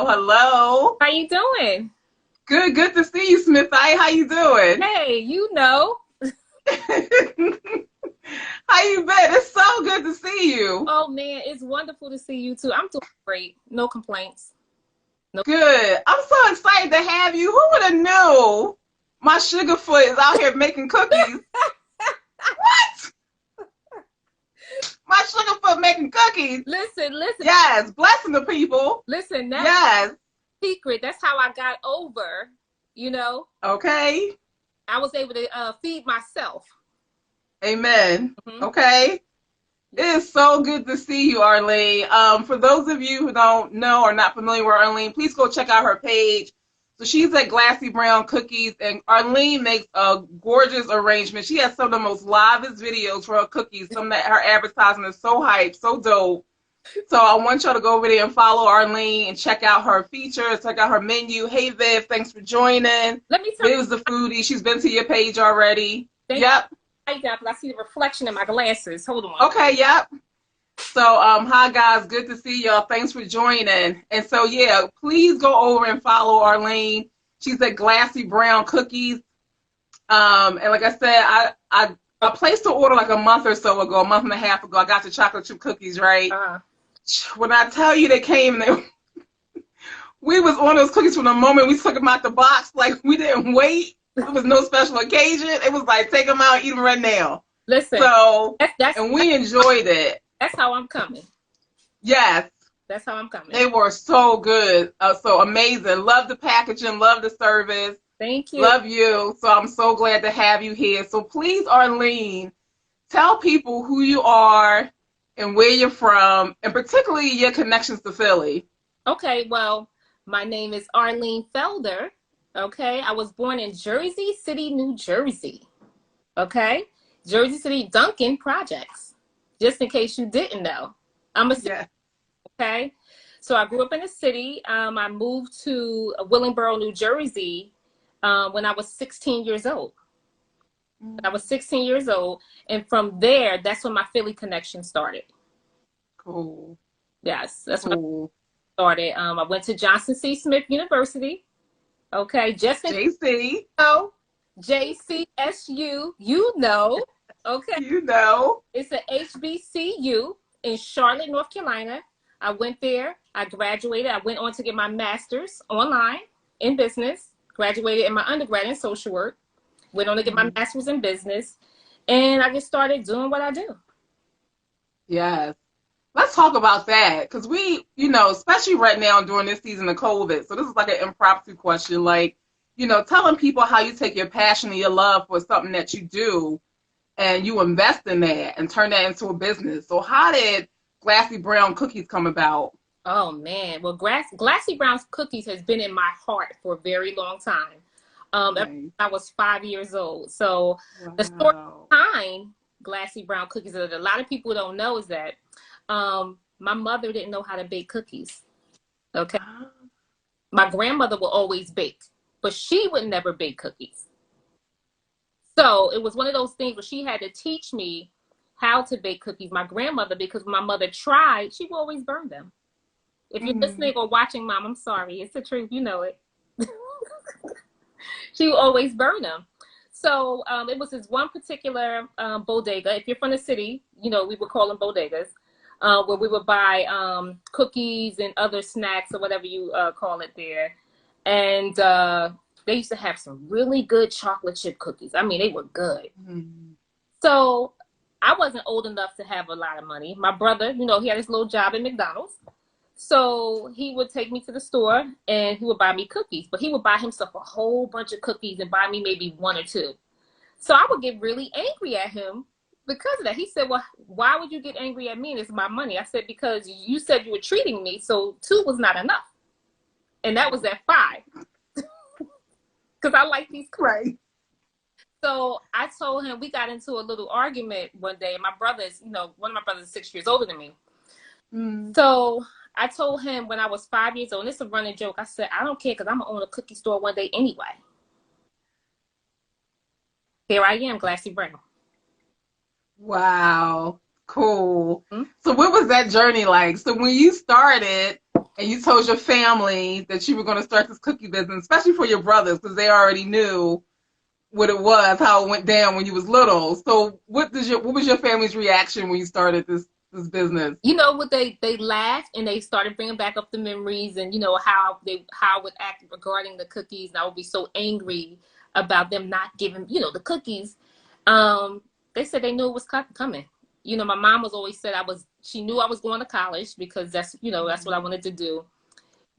hello. How you doing? Good to see you, Smith. How you doing? Hey, you know. How you been? It's so good to see you. Oh man, it's wonderful to see you too. I'm doing great. No complaints. No. Good. I'm so excited to have you. Who would have knew my Sugarfoot is out here making cookies? What? My Sugarfoot making cookies. Listen. Yes, blessing the people. Listen, that's yes. secret. That's how I got over, you know. Okay. I was able to feed myself. Amen. Okay. It is so good to see you, Arlene. For those of you who don't know or not familiar with Arlene, please go check out her page. So she's at Glassy Brown Cookies, and Arlene makes a gorgeous arrangement. She has some of the most livest videos for her cookies. Some that her advertising is so hype, so dope. So I want y'all to go over there and follow Arlene and check out her features, check out her menu. Hey, Viv, thanks for joining. Let me tell you. Viv's the foodie. She's been to your page already. Yep. I see the reflection in my glasses. Hold on. Okay, yep. So, hi guys, good to see y'all. Thanks for joining. And so, yeah, please go over and follow Arlene. She's at Glassy Brown Cookies. And like I said, I placed the order like a month or so ago, a month and a half ago. I got the chocolate chip cookies, right? When I tell you they came, we was on those cookies from the moment we took them out the box. Like, we didn't wait. It was no special occasion. It was like, take them out, eat them right now. Listen. So, and we enjoyed it. That's how I'm coming. Yes. That's how I'm coming. They were so good. So amazing. Love the packaging. Love the service. Thank you. Love you. So I'm so glad to have you here. So please, Arlene, tell people who you are and where you're from, and particularly your connections to Philly. Okay, well, my name is Arlene Felder. Okay, I was born in Jersey City, New Jersey. Okay, Jersey City Duncan Projects. Just in case you didn't know, I'm a city. Okay, so I grew up in a city. I moved to Willingboro, New Jersey, when I was 16 years old. I was 16 years old, and from there, that's when my Philly connection started. Cool. Yes, that's when I started. I went to Johnson C. Smith University. Okay, just in JC. Oh, JCSU, you know. Okay. You know. It's an HBCU in Charlotte, North Carolina. I went there. I graduated. I went on to get my master's online in business. Graduated in my undergrad in social work. Went on to get my master's in business. And I just started doing what I do. Yes. Let's talk about that, because we, especially right now during this season of COVID, so this is like an impromptu question, like, telling people how you take your passion and your love for something that you do and you invest in that and turn that into a business. So how did Glassy Brown Cookies come about? Oh, man. Well, Glassy Brown Cookies has been in my heart for a very long time. I was 5 years old. So the story behind Glassy Brown Cookies that a lot of people don't know is that my mother didn't know how to bake cookies. Okay. My grandmother would always bake, but she would never bake cookies. So it was one of those things where she had to teach me how to bake cookies. My grandmother, because when my mother tried, she would always burn them. If you're listening or watching, Mom, I'm sorry. It's the truth. You know it. She would always burn them. So it was this one particular bodega. If you're from the city, we would call them bodegas. Where we would buy cookies and other snacks or whatever you call it there. And they used to have some really good chocolate chip cookies. I mean, they were good. So I wasn't old enough to have a lot of money. My brother, he had his little job at McDonald's. So he would take me to the store and he would buy me cookies. But he would buy himself a whole bunch of cookies and buy me maybe one or two. So I would get really angry at him because of that. He said, well, why would you get angry at me? And it's my money. I said, because you said you were treating me, so 2 was not enough. And that was at 5. Because I like these cookies. Right. So I told him, we got into a little argument one day. My brother's, one of my brothers is 6 years older than me. So I told him when I was 5 years old, and it's a running joke, I said, I don't care because I'm going to own a cookie store one day anyway. Here I am, Glassy Brown. Wow. Cool. So what was that journey like? So when you started, and you told your family that you were going to start this cookie business, especially for your brothers, because they already knew what it was, how it went down when you was little. So what was your family's reaction when you started this business? You know what, they laughed and they started bringing back up the memories, and you know how I would act regarding the cookies, and I would be so angry about them not giving, you know, the cookies. They said they knew it was coming. You know, my mom was always said she knew I was going to college because that's, you know, that's what I wanted to do.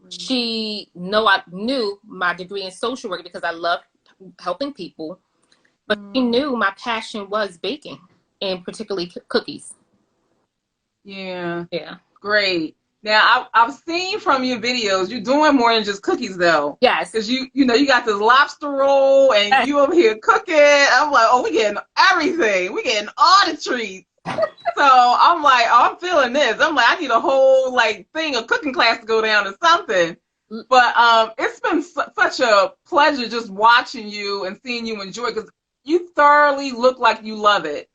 She know I knew my degree in social work because I love helping people, but she knew my passion was baking, and particularly cookies. Yeah. Yeah. Great. Now I've seen from your videos you're doing more than just cookies though, Yes. because you know you got this lobster roll and you over here cooking. I'm like, oh, we getting everything. We getting all the treats. So I'm like, oh, I'm feeling this. I'm like, I need a whole like thing, a cooking class to go down or something. But it's been such a pleasure just watching you and seeing you enjoy, because you thoroughly look like you love it.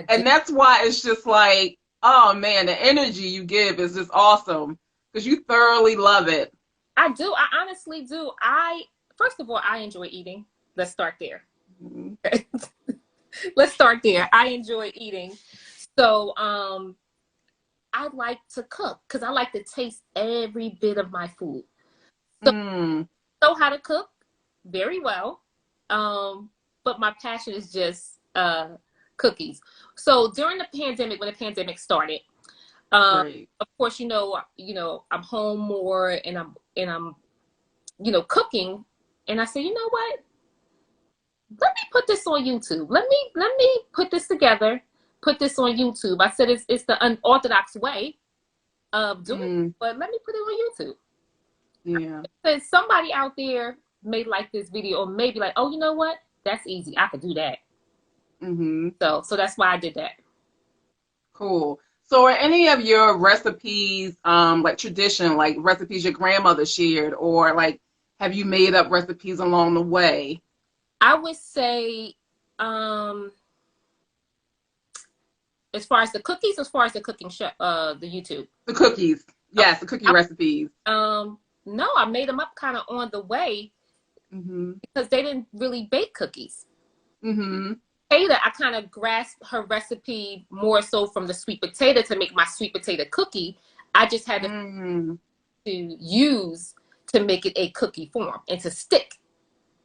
And that's why it's just like, oh man, the energy you give is just awesome because you thoroughly love it. I do. I honestly do. First of all, I enjoy eating. Let's start there. Mm-hmm. Let's start there. I enjoy eating. So I like to cook because I like to taste every bit of my food. So I know how to cook very well. But my passion is just cookies. So during the pandemic, when the pandemic started, Right. of course, you know, I'm home more, and I'm, you know, cooking, and I said, you know what? Let me put this on YouTube. Let me put this together, put this on YouTube. I said it's the unorthodox way of doing it, but let me put it on YouTube. Yeah. Because somebody out there may like this video, or maybe like, oh, you know what? That's easy. I could do that. So that's why I did that. Cool. So are any of your recipes like tradition, like recipes your grandmother shared, or like have you made up recipes along the way? I would say, as far as the cookies, as far as the cooking show, the YouTube. The cookies. Yes, the cookie recipes. No, I made them up kind of on the way because they didn't really bake cookies. Ada, I kind of grasped her recipe more so from the sweet potato to make my sweet potato cookie. I just had to use to make it a cookie form and to stick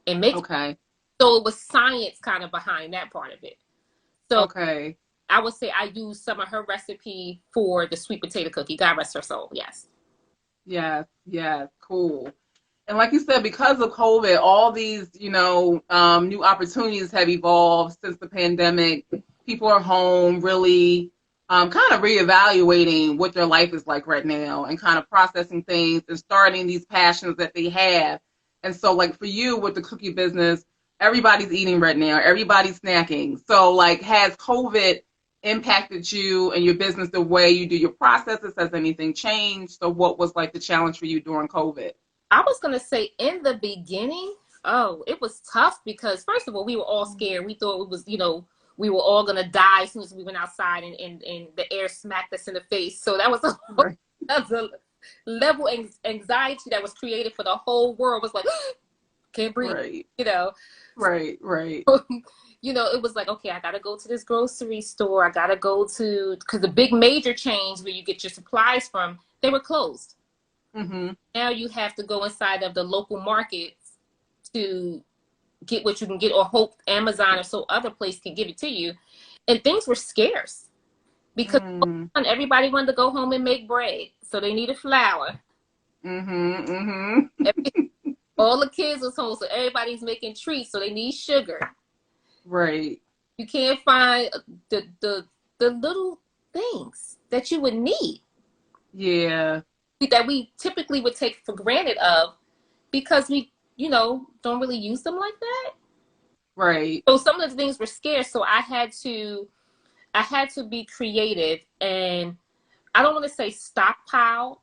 and make it. So it was science kind of behind that part of it. So I would say I used some of her recipe for the sweet potato cookie. God rest her soul. Yes. Yes. Yes. Cool. And like you said, because of COVID, all these, you know, new opportunities have evolved since the pandemic. People are home really kind of reevaluating what their life is like right now and kind of processing things and starting these passions that they have. And so like for you with the cookie business, everybody's eating right now. Everybody's snacking. So like has COVID impacted you and your business, the way you do your processes? Has anything changed? So what was like the challenge for you during COVID? I was going to say in the beginning, it was tough because first of all, we were all scared. We thought it was, you know, we were all going to die as soon as we went outside and the air smacked us in the face. So that was a level of anxiety that was created for the whole world. It was like, can't breathe, you know? Right. You know, it was like, okay, I got to go to this grocery store. I got to go to, because the big major chains where you get your supplies from, they were closed. Now you have to go inside of the local markets to get what you can get, or hope Amazon or so other place can give it to you. And things were scarce because everybody wanted to go home and make bread. So they needed flour. All the kids was home, so everybody's making treats, so they need sugar. Right. You can't find the little things that you would need. Yeah. That we typically would take for granted of because we, you know, don't really use them like that. Right. So some of the things were scarce. So I had to be creative, and I don't want to say stockpile,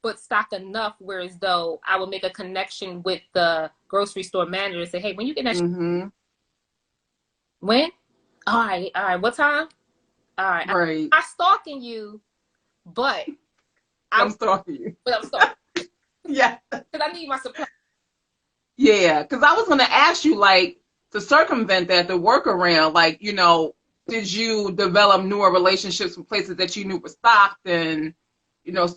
but stock enough whereas though I would make a connection with the grocery store manager and say, hey, when you get that, when? All right. What time? All right. Right. I'm not stalking you, but I'm starving you. But I'm sorry. Yeah. Because I need my supply. Yeah, because I was going to ask you, like, to circumvent that, the workaround, like, did you develop newer relationships with places that you knew were stocked and,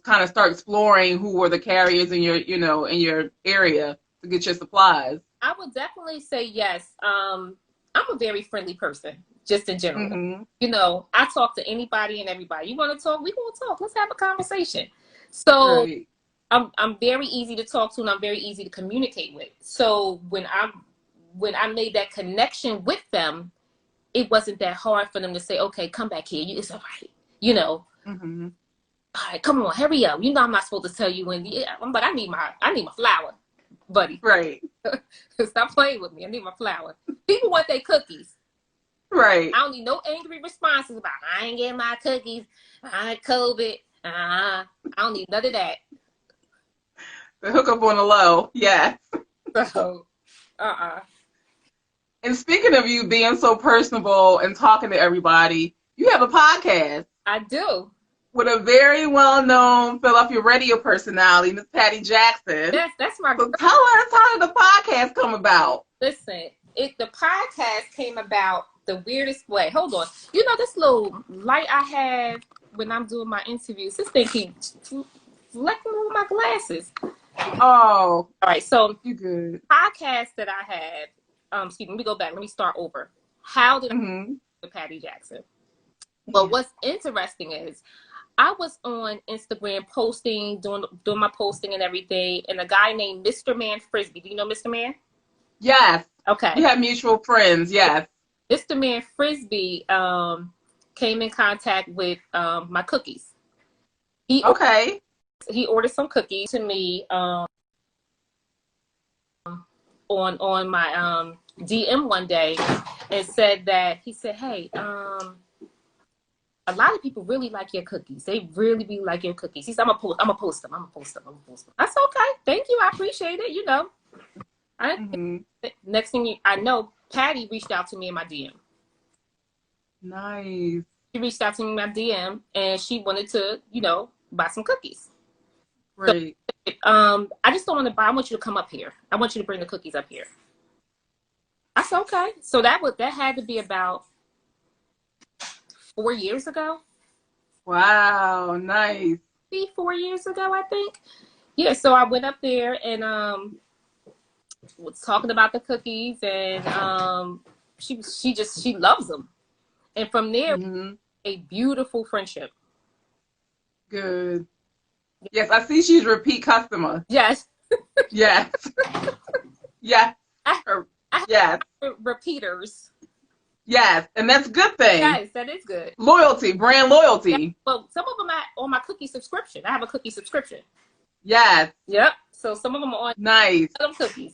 kind of start exploring who were the carriers in your, in your area to get your supplies? I would definitely say yes. I'm a very friendly person, just in general. Mm-hmm. I talk to anybody and everybody. You want to talk? We gonna talk. Let's have a conversation. So Right. I'm very easy to talk to, and I'm very easy to communicate with. So when I made that connection with them, it wasn't that hard for them to say, "Okay, come back here. It's all right." Mm-hmm. All right, come on, hurry up. I'm not supposed to tell you when. Yeah, but I need my flour, buddy. Right. Stop playing with me. I need my flour. People want their cookies. Right. I don't need no angry responses about I ain't getting my cookies. I had COVID. I don't need none of that. The hookup on the low. Yeah. So, And speaking of you being so personable and talking to everybody, you have a podcast. I do. With a very well-known Philadelphia radio personality, Miss Patty Jackson. Yes, that's my. So tell us, how did the podcast come about? Listen, the podcast came about the weirdest way. Hold on. This little light I have when I'm doing my interviews, this thing keeps flecking over my glasses. Oh. All right, so you good. Podcast that I had, excuse me, let me go back. Let me start over. How did I with Patty Jackson? Well, what's interesting is I was on Instagram posting, doing my posting and everything, and a guy named Mr. Man Frisbee. Do you know Mr. Man? Yes. Okay. We have mutual friends, yes. Mr. Man Frisbee came in contact with my cookies. He ordered some cookies to me on my DM one day and said that hey, a lot of people really like your cookies. They really like your cookies. He said, I'm gonna post them. That's okay. Thank you. I appreciate it. Next thing I know, Patty reached out to me in my DM. Nice. She reached out to me in my DM and she wanted to, buy some cookies. Right. So, I just don't want to buy. I want you to come up here. I want you to bring the cookies up here. I said, okay. So that had to be about 4 years ago. Wow, nice. 4 years ago, I think. Yeah, so I went up there and was talking about the cookies, and she loves them. And from there, a beautiful friendship. Good. Yes, I see she's a repeat customer. Yes. Yes. Yes. Yes. Repeaters. Yes, and that's a good thing. Yes, that is good. Loyalty, brand loyalty. Yeah, well, some of them are on my cookie subscription. I have a cookie subscription. Yes. Yep. So some of them are on nice cookies.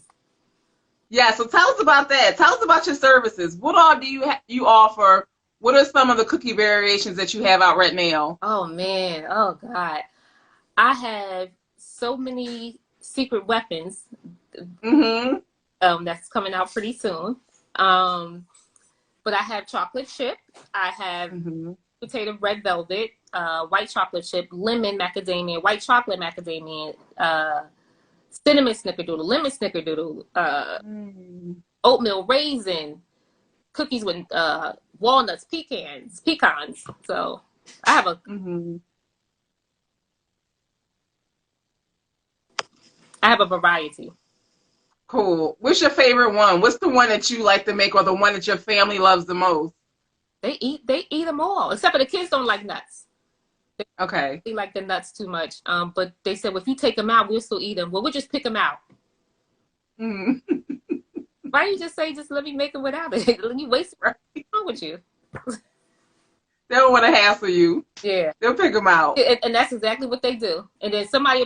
Yeah. So tell us about that. Tell us about your services. What all do you offer? What are some of the cookie variations that you have out right now? Oh man. Oh God. I have so many secret weapons. That's coming out pretty soon. But I have chocolate chip. I have potato red velvet, white chocolate chip, lemon macadamia, white chocolate macadamia, cinnamon snickerdoodle, lemon snickerdoodle, oatmeal raisin, cookies with walnuts, pecans. So I have a variety. Cool. What's your favorite one? What's the one that you like to make, or the one that your family loves the most? They eat them all, except for the kids don't like nuts. They like the nuts too much. But they said, well, if you take them out, we'll still eat them. Well, we'll just pick them out. Why don't you just say, just let me make them without it? Let me waste it. What's wrong with you? They don't want to hassle you. Yeah. They'll pick them out. And that's exactly what they do. And then somebody,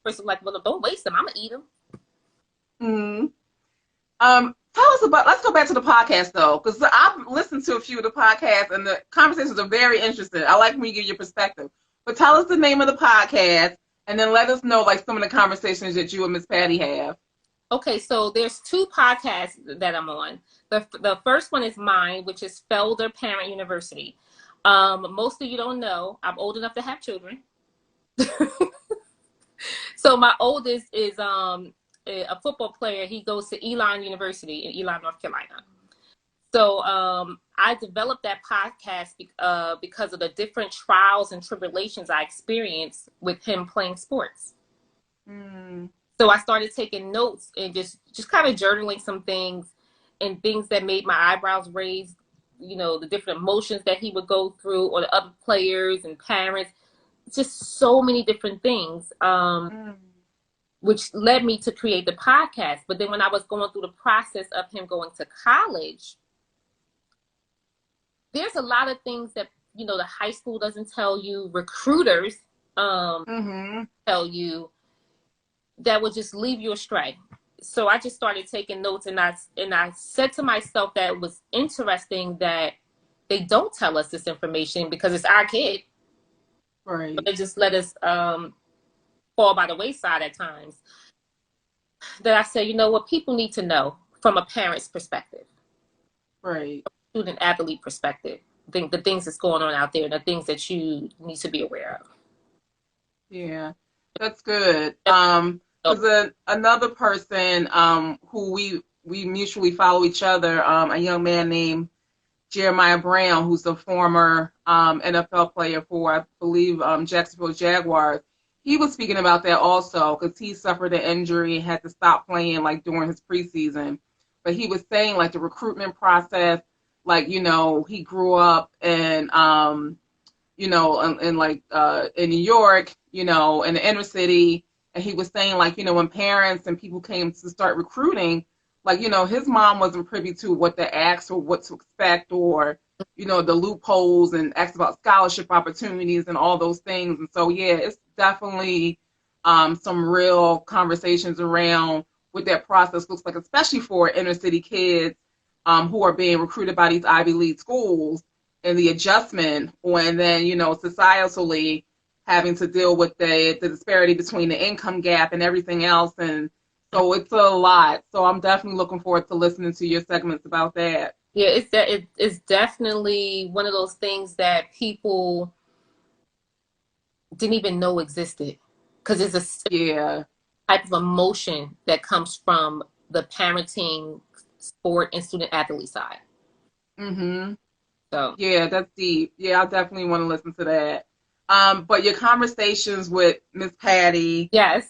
person like, well, don't waste them. I'm going to eat them. Tell us about, let's go back to the podcast though, because I've listened to a few of the podcasts and the conversations are very interesting. I like when you give your perspective. But tell us the name of the podcast and then let us know like some of the conversations that you and Miss Patty have. Okay, so there's 2 podcasts that I'm on. The first one is mine, which is Felder Parent University. Most of you don't know, I'm old enough to have children. So my oldest is a football player. He goes to Elon University in Elon, North Carolina. So I developed that podcast because of the different trials and tribulations I experienced with him playing sports. Mm. So I started taking notes and just kind of journaling some things and things that made my eyebrows raise, you know, the different emotions that he would go through, or the other players and parents, just so many different things, which led me to create the podcast. But then when I was going through the process of him going to college, there's a lot of things that, you know, the high school doesn't tell you, recruiters tell you, that would just leave you astray. So I just started taking notes, and I said to myself that it was interesting that they don't tell us this information because it's our kid. Right. But they just let us fall by the wayside at times. That I said, you know what, people need to know from a parent's perspective. Right. Student athlete perspective. The things that's going on out there, and the things that you need to be aware of. Yeah, that's good. Because another person who we mutually follow each other, a young man named Jeremiah Brown, who's a former NFL player for, I believe, Jacksonville Jaguars. He was speaking about that also, because he suffered an injury and had to stop playing like during his preseason. But he was saying like the recruitment process, like, you know, he grew up in you know, in New York, you know, in the inner city. And he was saying, like, you know, when parents and people came to start recruiting, like, you know, his mom wasn't privy to what to ask or what to expect, or, you know, the loopholes, and asked about scholarship opportunities and all those things. And so, yeah, it's definitely some real conversations around what that process looks like, especially for inner city kids who are being recruited by these Ivy League schools, and the adjustment, and then, you know, societally having to deal with the disparity between the income gap and everything else. And so it's a lot. So I'm definitely looking forward to listening to your segments about that. Yeah, it's definitely one of those things that people didn't even know existed, because it's a type of emotion that comes from the parenting, sport, and student athlete side. Mm-hmm. So yeah, that's deep. Yeah, I definitely want to listen to that. But your conversations with Miss Patty, yes,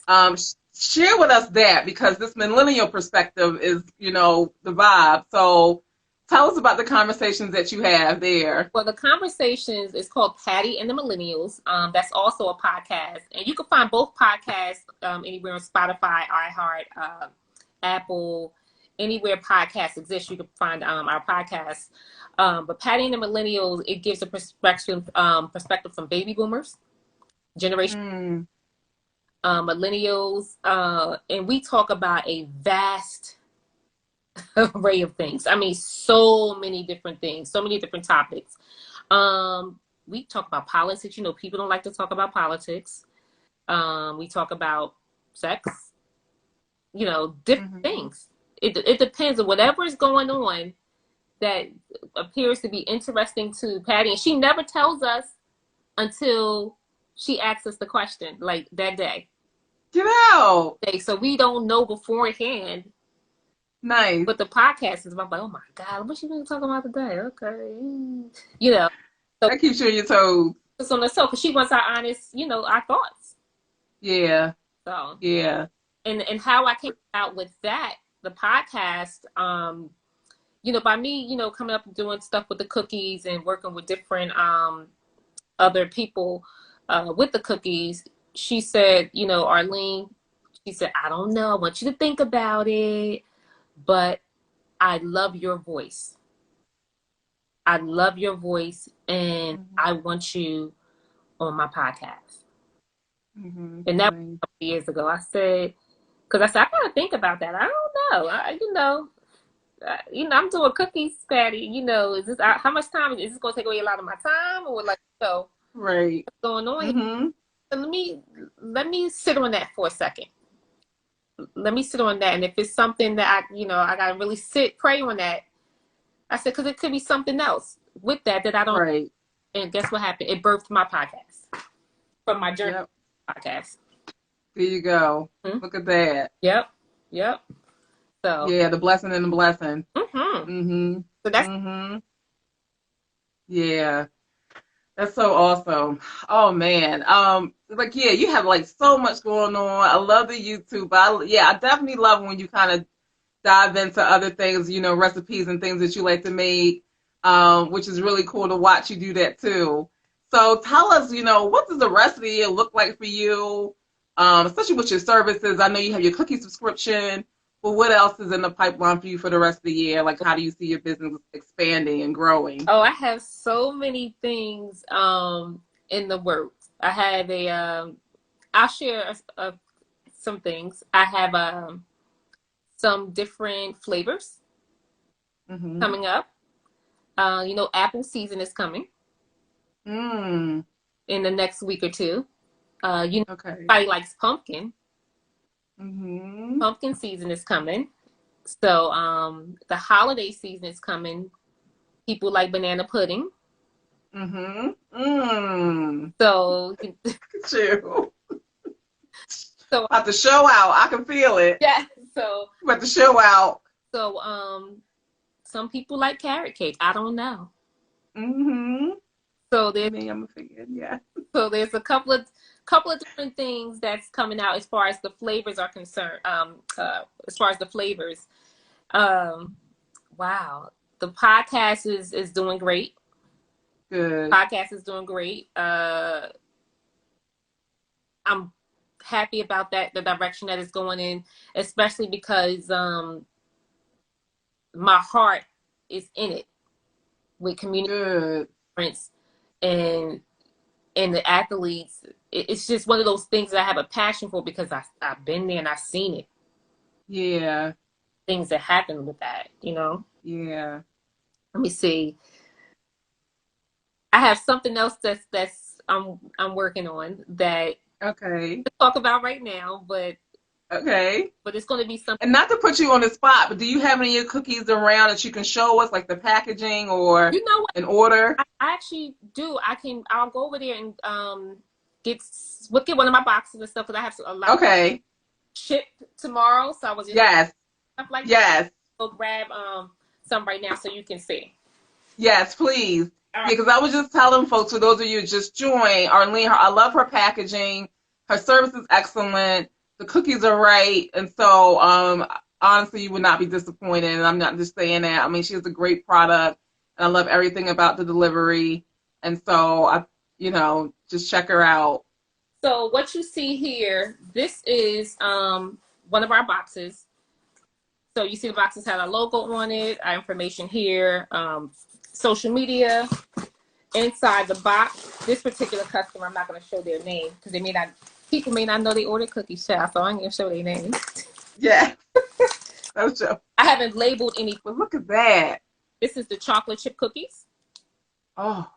share with us that, because this millennial perspective is, you know, the vibe. So tell us about the conversations that you have there. well, the conversations is called Patty and the Millennials. That's also a podcast, and you can find both podcasts anywhere on Spotify, iHeart, Apple, anywhere podcasts exist. You can find our podcast. But Patty and the Millennials, it gives a perspective from baby boomers, generation, millennials, and we talk about a vast array of things. I mean, so many different things, so many different topics. We talk about politics. You know, people don't like to talk about politics. We talk about sex, you know, different things. It depends on whatever is going on that appears to be interesting to Patty. And she never tells us until she asks us the question, like that day. Get out. So we don't know beforehand. Nice. But the podcast is about, like, oh my God, what she been talking about today? Okay. You know. So, that keeps you on your toes. It's on the show, because she wants our honest, you know, our thoughts. Yeah. So. Yeah. And how I came out with that, the podcast, you know, by me, you know, coming up and doing stuff with the cookies and working with different other people with the cookies, she said, you know, Arlene, she said, I don't know, I want you to think about it, but I love your voice. I love your voice, and I want you on my podcast. And that was a couple years ago. I said, because I said, I gotta think about that. I don't know. You know, I'm doing cookies, Patty. You know, is this how much time is this going to take away a lot of my time, or like, so right? What's going on? So let me sit on that for a second. Let me sit on that, and if it's something that I gotta really pray on that. I said, because it could be something else with that I don't. Right. And guess what happened? It birthed my podcast from my journey. Yep. podcast. There you go. Mm-hmm. Look at that. Yep. Yep. So. Yeah, the blessing and the blessing. Mm-hmm. Mm-hmm. So that's. Mm-hmm. Yeah. That's so awesome. Oh man. Like yeah, you have like so much going on. I love the YouTube. I definitely love when you kind of dive into other things, recipes and things that you like to make, which is really cool to watch you do that too. So tell us, what does the rest of the year look like for you, especially with your services? I know you have your cookie subscription, but what else is in the pipeline for you for the rest of the year? Like, how do you see your business expanding and growing? Oh, I have so many things in the works. I have I'll share some things. I have some different flavors Mm-hmm. coming up. Apple season is coming Mm. in the next week or two. Okay. Everybody likes pumpkin. Mm-hmm. Pumpkin season is coming. So the holiday season is coming. People like banana pudding. Mm-hmm. Mm. So, Look at you. so About to show out. I can feel it. yeah. So About to show out. some people like carrot cake. I don't know. Mm-hmm. So there's Me, I'm a figure. Yeah. So there's a couple of different things that's coming out as far as the flavors are concerned. As far as the flavors, wow, the podcast is doing great. Good. Podcast is doing great. I'm happy about that, the direction that it's going in, especially because my heart is in it with community Good. and the athletes. It's just one of those things that I have a passion for because I've been there and I've seen it. Yeah. Things that happen with that, Yeah. Let me see. I have something else that's I'm working on that Okay. to talk about right now, but Okay. it's going to be something. And not to put you on the spot, but do you have any of your cookies around that you can show us, like the packaging or You know what? an order? I actually do. I'll go over there and get one of my boxes and stuff because I have a lot Okay. shipped tomorrow. So I was just Yes. stuff like Yes. that. Go grab some right now so you can see. Yes, please. All Yeah, right. because I was just telling folks, for those of you who just joined, Arlene, I love her packaging. Her service is excellent. The cookies are right. And so, honestly, you would not be disappointed. And I'm not just saying that. I mean, she has a great product. And I love everything about the delivery. And so, just check her out. So what you see here, this is one of our boxes. So you see the boxes have our logo on it, our information here, social media. Inside the box, this particular customer, I'm not going to show their name because people may not know they ordered cookies, child, so I'm going to show their name. Yeah. No joke. I haven't labeled any. But look at that. This is the chocolate chip cookies. Oh.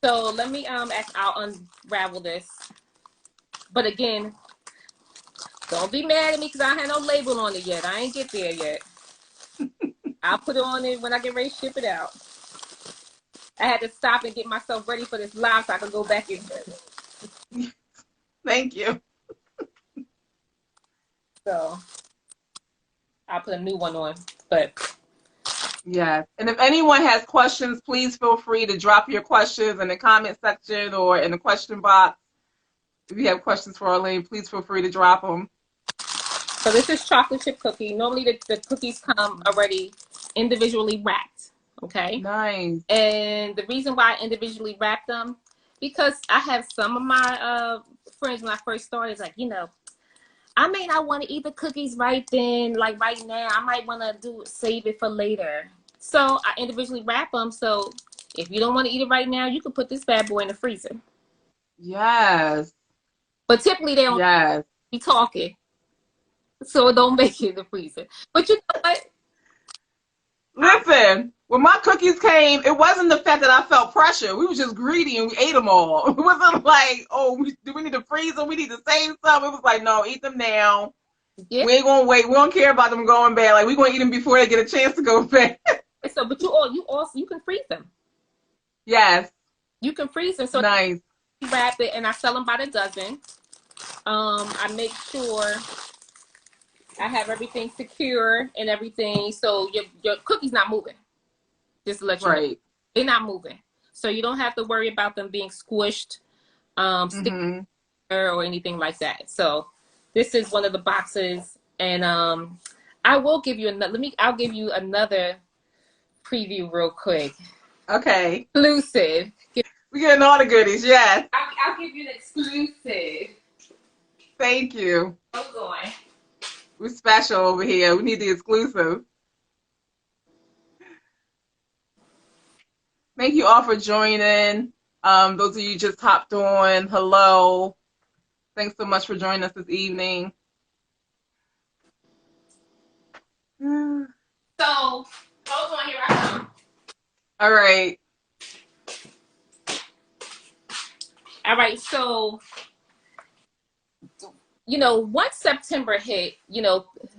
So let me I'll unravel this. But again, don't be mad at me because I had no label on it yet. I ain't get there yet. I'll put it on it when I get ready to ship it out. I had to stop and get myself ready for this live so I could go back in. Thank you. So I'll put a new one on. But yes. And if anyone has questions, please feel free to drop your questions in the comment section or in the question box. If you have questions for Arlene, please feel free to drop them. So this is chocolate chip cookie. Normally the cookies come already individually wrapped. Okay. Nice. And the reason why I individually wrap them, because I have some of my friends when I first started, like, I may not want to eat the cookies right then, like right now. I might want to save it for later. So I individually wrap them. So if you don't want to eat it right now, you can put this bad boy in the freezer. Yes. But typically they don't be talking. So don't make it in the freezer. But you know what? Listen, when my cookies came, it wasn't the fact that I felt pressure. We were just greedy and we ate them all. It wasn't like, do we need to freeze them? We need to save some. It was like, no, eat them now. Yeah. We ain't gonna wait. We don't care about them going bad. Like, we're gonna eat them before they get a chance to go bad. So, but you can freeze them. Yes. You can freeze them. So nice. Wrap it, and I sell them by the dozen. I make sure I have everything secure and everything, so your cookie's not moving. Just to let you know, Right. they're not moving, so you don't have to worry about them being squished, sticky Mm-hmm. or anything like that. So this is one of the boxes, and I will give you another. I'll give you another preview real quick. Okay. Exclusive. We're getting all the goodies, yes. I'll give you an exclusive. Thank you. Hold on. We're special over here. We need the exclusive. Thank you all for joining. Those of you just hopped on, hello. Thanks so much for joining us this evening. So, hold on, here I come. All right. All right, so, once September hit,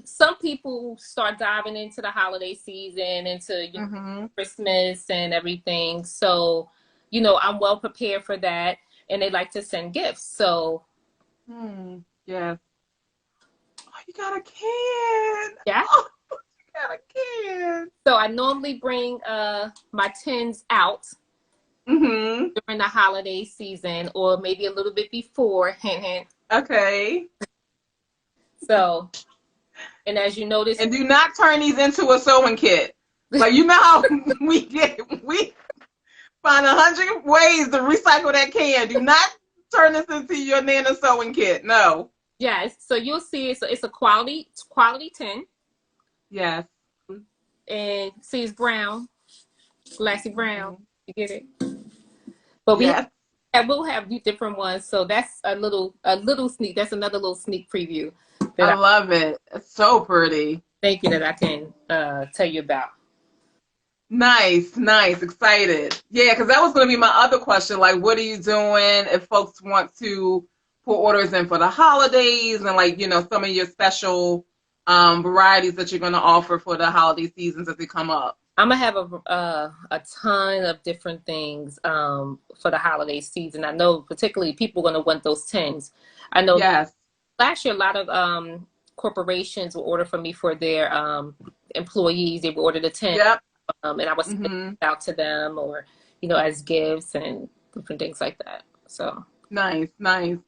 some people start diving into the holiday season, into Mm-hmm. Christmas and everything. So, I'm well prepared for that, and they like to send gifts. So, Yes. Oh, you got a can. yeah. Oh, you got a can. So I normally bring my tins out Mm-hmm. during the holiday season, or maybe a little bit before. Hint, hint. Okay. So, and as you notice, And do not turn these into a sewing kit. Like, you know how we find 100 ways to recycle that can. Do not turn this into your Nana sewing kit. No. yes. So you'll see it's a quality tin, Yes. and see it's brown, glassy brown. Mm-hmm. You get it. But Yes. we'll have different ones. So that's a little sneak. That's another little sneak preview I that love it. It's so pretty. thank you that I can tell you about. Nice, nice, excited. Yeah, because that was going to be my other question. Like, what are you doing if folks want to put orders in for the holidays and, like, some of your special varieties that you're going to offer for the holiday seasons as they come up? I'm gonna have a ton of different things for the holiday season. I know particularly people are gonna want those tins. I know Yes. last year a lot of corporations will order from me for their employees. They will order the tin, Yep. and I was send Mm-hmm. it out to them, or as gifts and different things like that. So Nice, nice.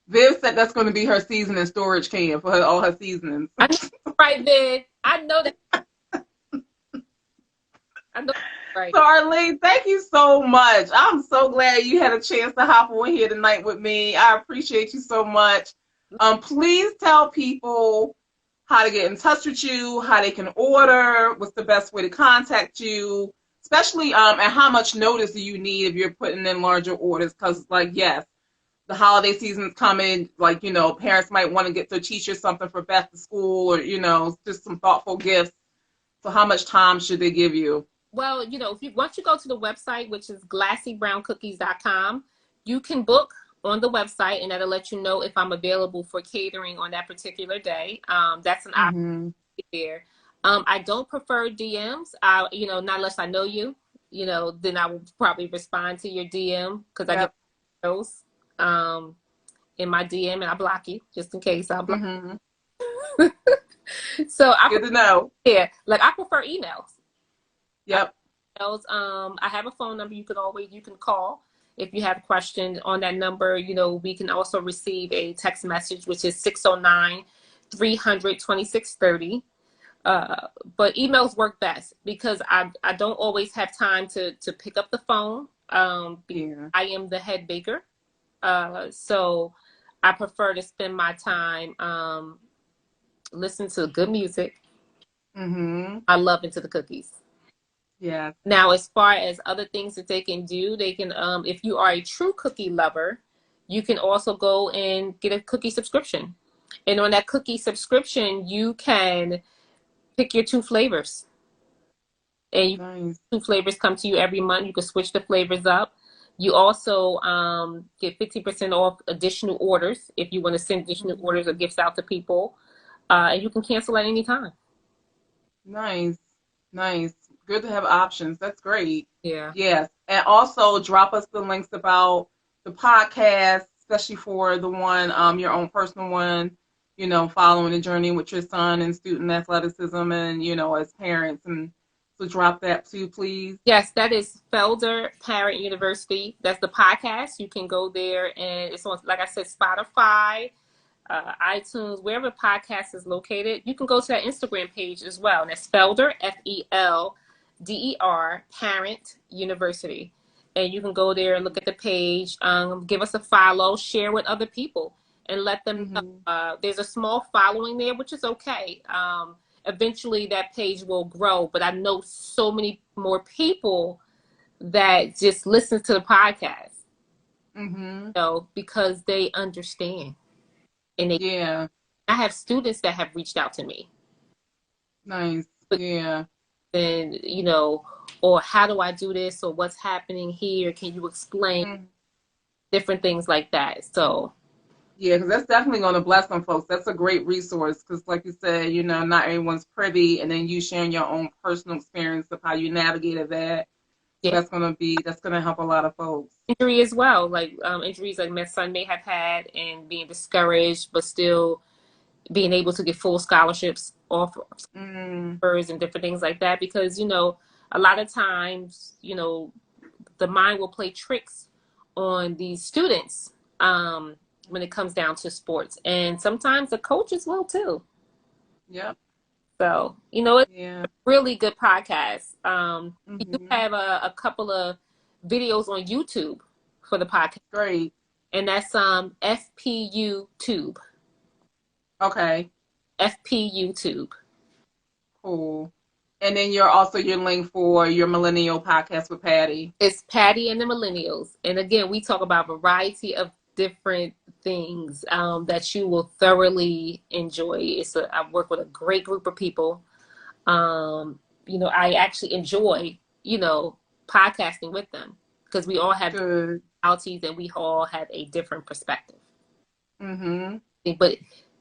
Viv said that's going to be her seasoning storage can for all her seasonings. I know, right, Vid. I know that. I know, right. So, Arlene, thank you so much. I'm so glad you had a chance to hop on here tonight with me. I appreciate you so much. Please tell people how to get in touch with you, how they can order, what's the best way to contact you, especially and how much notice do you need if you're putting in larger orders? Because, like, yes, the holiday season's coming. Like, parents might want to get their teachers something for back to school, or just some thoughtful gifts. So, how much time should they give you? Well, if once you go to the website, which is glassybrown.cookies.com, you can book on the website, and that'll let you know if I'm available for catering on that particular day. That's an option Mm-hmm. there. I don't prefer DMs. Not unless I know you. Then I will probably respond to your DM because I Yep. get those in my DM, and I block you just in case. I'll block. Mm-hmm. So Good to know. I prefer emails. Yep. I have a phone number you can call if you have questions on that number. We can also receive a text message, which is 609-300-2630. But emails work best because I don't always have time to pick up the phone. Yeah. I am the head baker. So I prefer to spend my time listening to good music. Mm-hmm. I love Into the Cookies. Yeah. Now, as far as other things that they can do, they can, if you are a true cookie lover, you can also go and get a cookie subscription. And on that cookie subscription, you can pick your 2 flavors. And Nice. 2 flavors come to you every month. You can switch the flavors up. You also get 50% off additional orders if you want to send additional orders or gifts out to people. And you can cancel at any time. Nice. Nice. Good to have options. That's great. Yeah. Yes. And also drop us the links about the podcast, especially for the one, your own personal one, following the journey with your son and student athleticism and, as parents. And so drop that too, please. Yes, that is Felder Parent University. That's the podcast. You can go there, and it's on, like I said, Spotify, iTunes, wherever podcast is located. You can go to that Instagram page as well. And that's Felder, Felder, Parent University. And you can go there and look at the page, give us a follow, share with other people, and let them know. There's a small following there, which is okay. Eventually that page will grow, but I know so many more people that just listen to the podcast, because they understand. And I have students that have reached out to me. Nice. And, or how do I do this? Or what's happening here? Can you explain different things like that? So. Yeah, because that's definitely going to bless some folks. That's a great resource because, like you said, not everyone's privy, and then you sharing your own personal experience of how you navigated that. So that's going to help a lot of folks. Injury as well, like injuries like my son may have had, and being discouraged, but still being able to get full scholarships off and different things like that. Because a lot of times, the mind will play tricks on these students. When it comes down to sports, and sometimes the coaches will too. Yep. So it's a really good podcast. We do have a couple of videos on YouTube for the podcast. Great. And that's FPU Tube. Okay. FPU Tube. Cool. And then your link for your millennial podcast with Patty. It's Patty and the Millennials, and again, we talk about a variety of different things that you will thoroughly enjoy. I work with a great group of people. I actually enjoy, podcasting with them because we all have personalities and we all have a different perspective. But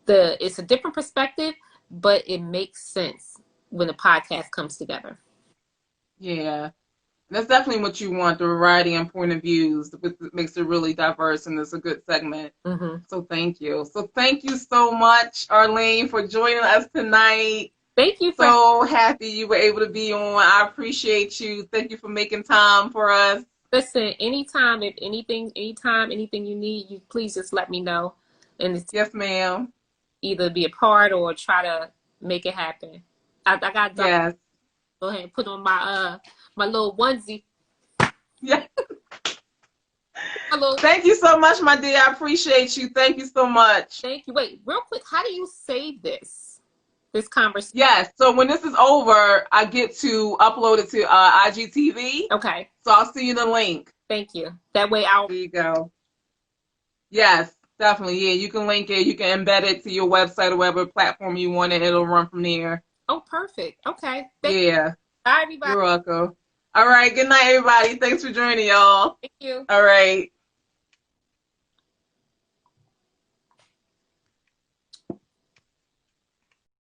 it's a different perspective, but it makes sense when the podcast comes together. Yeah. That's definitely what you want, the variety and point of views, which makes it really diverse, and it's a good segment. So thank you. So thank you so much, Arlene, for joining us tonight. Thank you. So happy you were able to be on. I appreciate you. Thank you for making time for us. Listen, anytime you need, you please just let me know. And yes, ma'am. Either be a part or try to make it happen. I got done. Yes. Go ahead and put on my my little onesie. Yeah. Thank you so much, my dear. I appreciate you. Thank you so much. Thank you. Wait, real quick, how do you save this conversation? Yes. So when this is over, I get to upload it to IGTV. Okay. So I'll send you the link. Thank you. That way There you go. Yes, definitely. Yeah, you can link it. You can embed it to your website or whatever platform you want, and it'll run from there. Oh, perfect. Okay. Thank you. Bye, everybody. You're welcome. All right. Good night, everybody. Thanks for joining, y'all. Thank you. All right.